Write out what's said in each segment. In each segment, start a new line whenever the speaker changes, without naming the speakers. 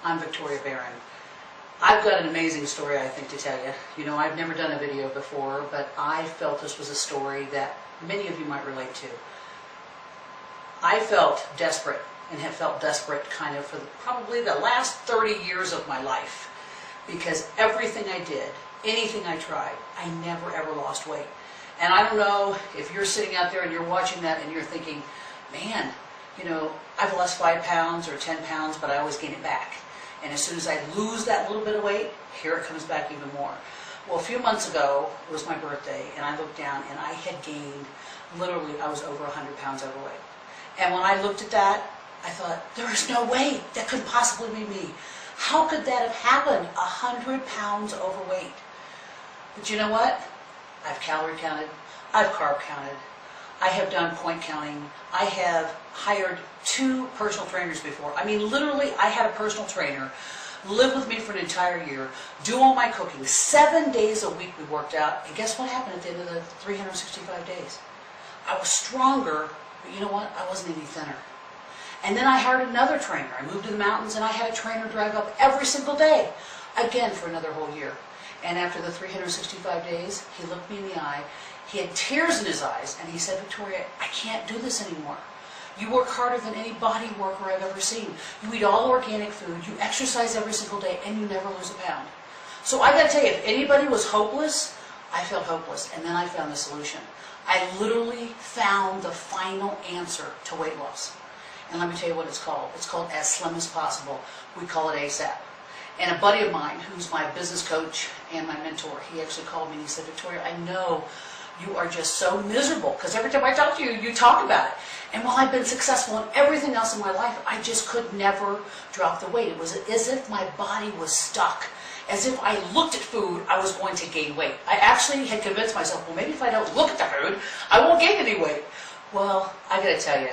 I'm Victoria Barron. I've got an amazing story, I think, to tell you. You know, I've never done a video before, but I felt this was a story that many of you might relate to. I felt desperate and have felt desperate kind of for probably the last 30 years of my life, because everything I did, anything I tried, I never ever lost weight. And I don't know if you're sitting out there and you're watching that and you're thinking, man, you know, I've lost 5 pounds or 10 pounds, but I always gain it back. And as soon as I lose that little bit of weight, here it comes back even more. Well, a few months ago, it was my birthday, and I looked down and I had gained, literally, I was over 100 pounds overweight. And when I looked at that, I thought, there is no way that could possibly be me. How could that have happened? 100 pounds overweight. But you know what? I've calorie counted, I've carb counted, I have done point counting, I have hired 2 personal trainers before. I mean, literally, I had a personal trainer live with me for an entire year, do all my cooking. 7 days a week we worked out, and guess what happened at the end of the 365 days? I was stronger, but you know what? I wasn't any thinner. And then I hired another trainer. I moved to the mountains and I had a trainer drive up every single day, again for another whole year. And after the 365 days, he looked me in the eye, he had tears in his eyes, and he said, Victoria, I can't do this anymore. You work harder than any body worker I've ever seen. You eat all organic food, you exercise every single day, and you never lose a pound. So I gotta tell you, if anybody was hopeless, I felt hopeless, and then I found the solution. I literally found the final answer to weight loss. And let me tell you what it's called. It's called As Slim as Possible. We call it ASAP. And a buddy of mine, who's my business coach and my mentor, he actually called me and he said, Victoria, I know you are just so miserable, because every time I talk to you, you talk about it. And while I've been successful in everything else in my life, I just could never drop the weight. It was as if my body was stuck. As if I looked at food, I was going to gain weight. I actually had convinced myself, well, maybe if I don't look at the food, I won't gain any weight. Well, I gotta tell you,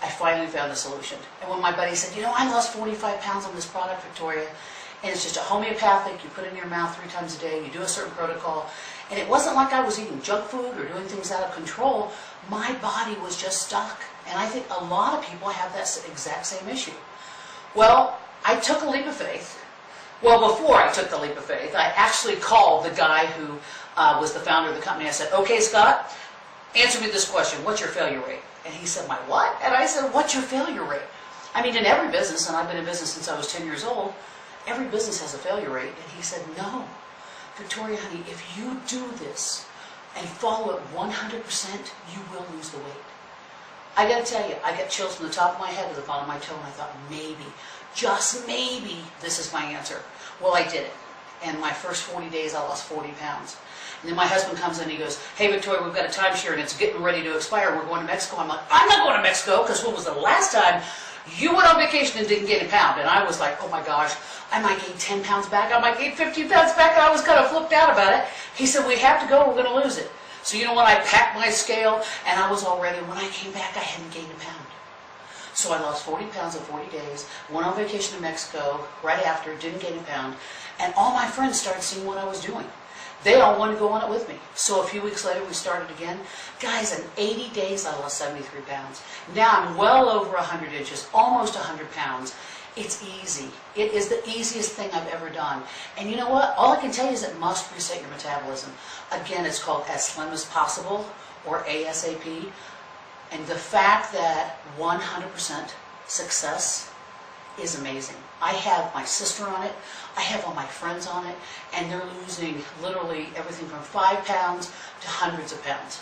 I finally found a solution. And when my buddy said, you know, I lost 45 pounds on this product, Victoria, and it's just a homeopathic, you put it in your mouth 3 times a day, you do a certain protocol, and it wasn't like I was eating junk food or doing things out of control. My body was just stuck. And I think a lot of people have that exact same issue. Well, I took a leap of faith. Well, before I took the leap of faith, I actually called the guy who was the founder of the company. I said, okay, Scott, answer me this question. What's your failure rate? And he said, my what? And I said, what's your failure rate? I mean, in every business, and I've been in business since I was 10 years old, every business has a failure rate. And he said, no, Victoria, honey, if you do this and follow it 100%, you will lose the weight. I gotta tell you, I got chills from the top of my head to the bottom of my toe, and I thought, maybe, just maybe, this is my answer. Well, I did it. And my first 40 days, I lost 40 pounds. And then my husband comes in and he goes, hey, Victoria, we've got a timeshare and it's getting ready to expire. We're going to Mexico. I'm like, I'm not going to Mexico, because when was the last time you went on vacation and didn't gain a pound? And I was like, oh my gosh, I might gain 10 pounds back. I might gain 15 pounds back. And I was kind of flipped out about it. He said, we have to go. We're going to lose it. So you know what? I packed my scale and I was all ready. When I came back, I hadn't gained a pound. So I lost 40 pounds in 40 days, went on vacation to Mexico right after, didn't gain a pound, and all my friends started seeing what I was doing. They all wanted to go on it with me. So a few weeks later, we started again. Guys, in 80 days, I lost 73 pounds. Now I'm well over 100 inches, almost 100 pounds. It's easy. It is the easiest thing I've ever done. And you know what? All I can tell you is it must reset your metabolism. Again, it's called As Slim as Possible, or ASAP. And the fact that 100% success is amazing. I have my sister on it, I have all my friends on it, and they're losing literally everything from 5 pounds to hundreds of pounds.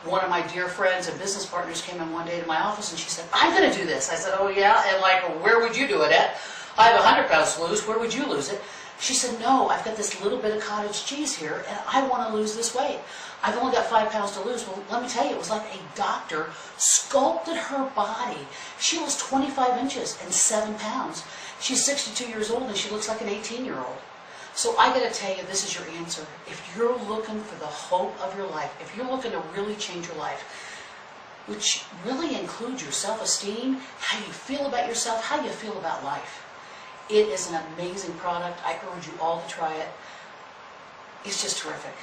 One of my dear friends and business partners came in one day to my office and she said, I'm going to do this. I said, oh yeah? And like, where would you do it at? I have 100 pounds to lose, where would you lose it? She said, no, I've got this little bit of cottage cheese here and I want to lose this weight. I've only got 5 pounds to lose. Well, let me tell you, it was like a doctor sculpted her body. She was 25 inches and 7 pounds. She's 62 years old and she looks like an 18-year-old. So I got to tell you, this is your answer. If you're looking for the hope of your life, if you're looking to really change your life, which really includes your self-esteem, how you feel about yourself, how you feel about life, it is an amazing product. I urge you all to try it. It's just terrific.